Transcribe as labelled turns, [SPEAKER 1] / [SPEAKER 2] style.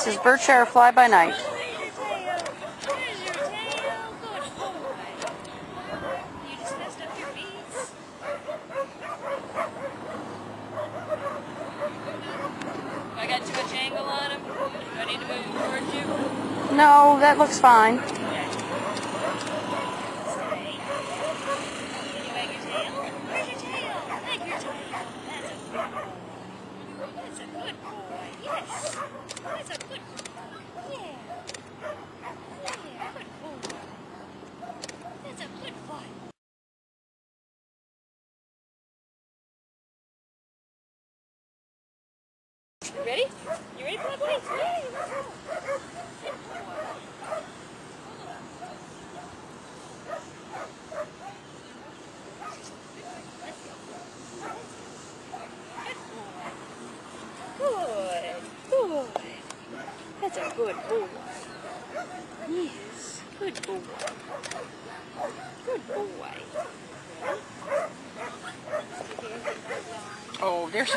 [SPEAKER 1] is Bertschire Fly by Night.
[SPEAKER 2] I got too much angle on him. Do I need to move him towards you?
[SPEAKER 1] No, that looks fine.
[SPEAKER 2] Okay. Can you wag your tail? Where's your tail? Wag your tail. That's a good boy. Yes. That's a good boy. Yeah. Yeah, good boy. That's a good boy. You ready? You ready for that, buddy? Yeah, you ready? Good. Good. That's a good boy. Yes. Good boy. Good boy.
[SPEAKER 1] Oh, there's